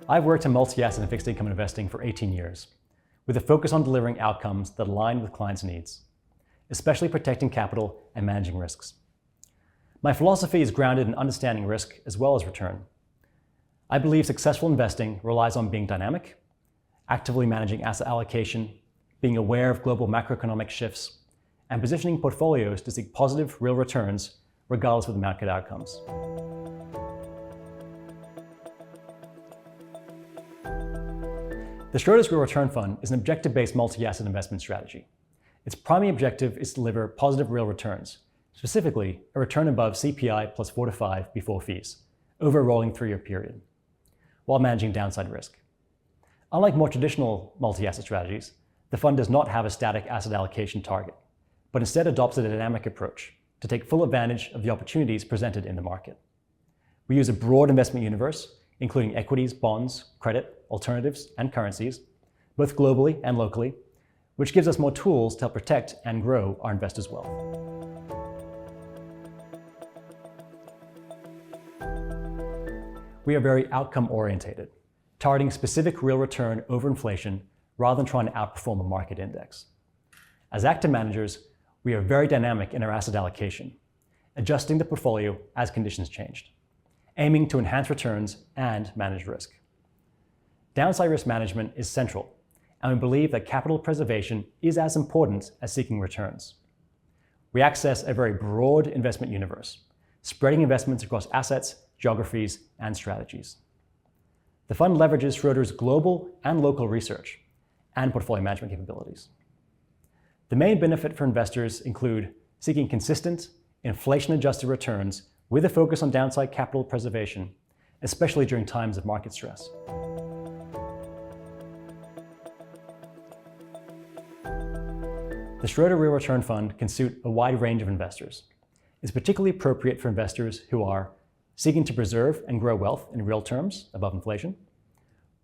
I've worked in multi-asset and fixed income investing for 18 years, with a focus on delivering outcomes that align with clients' needs, especially protecting capital and managing risks. My philosophy is grounded in understanding risk as well as return. I believe successful investing relies on being dynamic, actively managing asset allocation, being aware of global macroeconomic shifts, and positioning portfolios to seek positive real returns regardless of the market outcomes. The Schroder Real Return Fund is an objective-based multi-asset investment strategy. Its primary objective is to deliver positive real returns, specifically a return above CPI plus 4 to 5 before fees, over a rolling 3-year period, while managing downside risk. Unlike more traditional multi-asset strategies, the fund does not have a static asset allocation target, but instead adopts a dynamic approach to take full advantage of the opportunities presented in the market. We use a broad investment universe, including equities, bonds, credit, alternatives, and currencies, both globally and locally, which gives us more tools to help protect and grow our investors' wealth. We are very outcome-orientated, targeting specific real return over inflation rather than trying to outperform a market index. As active managers, we are very dynamic in our asset allocation, adjusting the portfolio as conditions changed, aiming to enhance returns and manage risk. Downside risk management is central, and we believe that capital preservation is as important as seeking returns. We access a very broad investment universe, spreading investments across assets, geographies, and strategies. The fund leverages Schroder's global and local research and portfolio management capabilities. The main benefit for investors include seeking consistent, inflation-adjusted returns with a focus on downside capital preservation, especially during times of market stress. The Schroder Real Return Fund can suit a wide range of investors. It's particularly appropriate for investors who are seeking to preserve and grow wealth in real terms above inflation,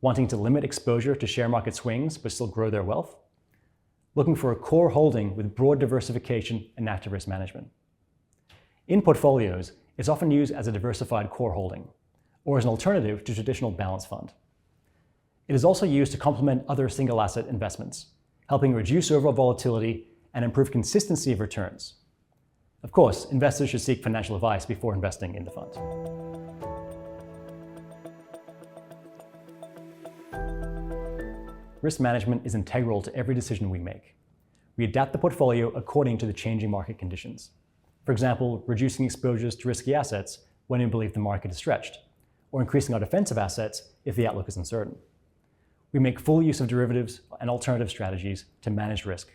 wanting to limit exposure to share market swings but still grow their wealth, looking for a core holding with broad diversification and active risk management. In portfolios, it's often used as a diversified core holding, or as an alternative to traditional balanced fund. It is also used to complement other single asset investments, helping reduce overall volatility and improve consistency of returns. Of course, investors should seek financial advice before investing in the fund. Risk management is integral to every decision we make. We adapt the portfolio according to the changing market conditions. For example, reducing exposures to risky assets when we believe the market is stretched, or increasing our defensive assets if the outlook is uncertain. We make full use of derivatives and alternative strategies to manage risk,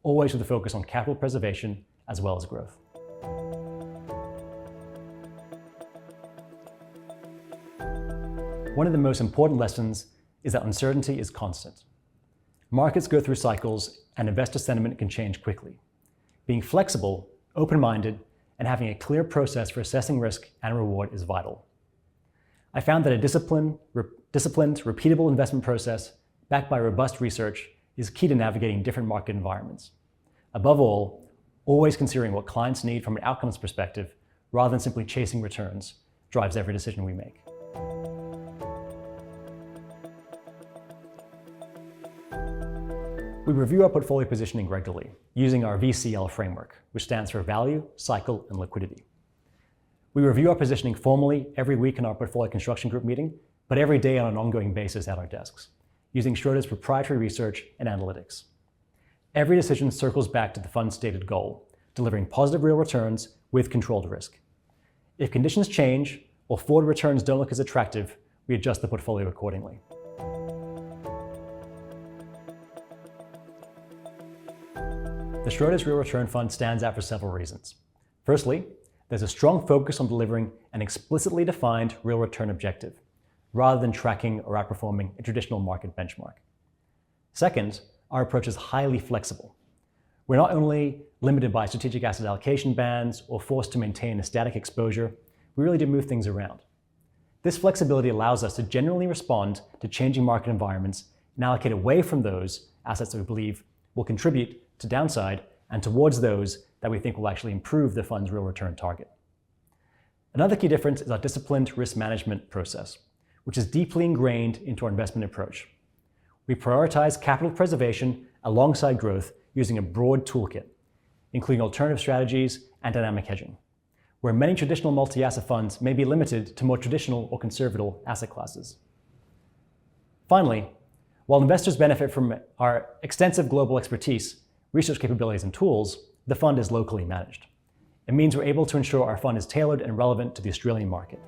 always with a focus on capital preservation as well as growth. One of the most important lessons is that uncertainty is constant. Markets go through cycles and investor sentiment can change quickly. Being flexible, open-minded, and having a clear process for assessing risk and reward is vital. I found that a disciplined, repeatable investment process backed by robust research is key to navigating different market environments. Above all, always considering what clients need from an outcomes perspective rather than simply chasing returns drives every decision we make. We review our portfolio positioning regularly using our VCL framework, which stands for value, cycle, and liquidity. We review our positioning formally every week in our portfolio construction group meeting, but every day on an ongoing basis at our desks, using Schroder's proprietary research and analytics. Every decision circles back to the fund's stated goal, delivering positive real returns with controlled risk. If conditions change or forward returns don't look as attractive, we adjust the portfolio accordingly. The Schroder Real Return Fund stands out for several reasons. Firstly, there's a strong focus on delivering an explicitly defined real return objective, rather than tracking or outperforming a traditional market benchmark. Second, our approach is highly flexible. We're not only limited by strategic asset allocation bands or forced to maintain a static exposure, we really do move things around. This flexibility allows us to generally respond to changing market environments and allocate away from those assets that we believe will contribute to downside and towards those that we think will actually improve the fund's real return target. Another key difference is our disciplined risk management process, which is deeply ingrained into our investment approach. We prioritize capital preservation alongside growth using a broad toolkit, including alternative strategies and dynamic hedging, where many traditional multi-asset funds may be limited to more traditional or conservative asset classes. Finally, while investors benefit from our extensive global expertise, research capabilities, and tools, the fund is locally managed. It means we're able to ensure our fund is tailored and relevant to the Australian market.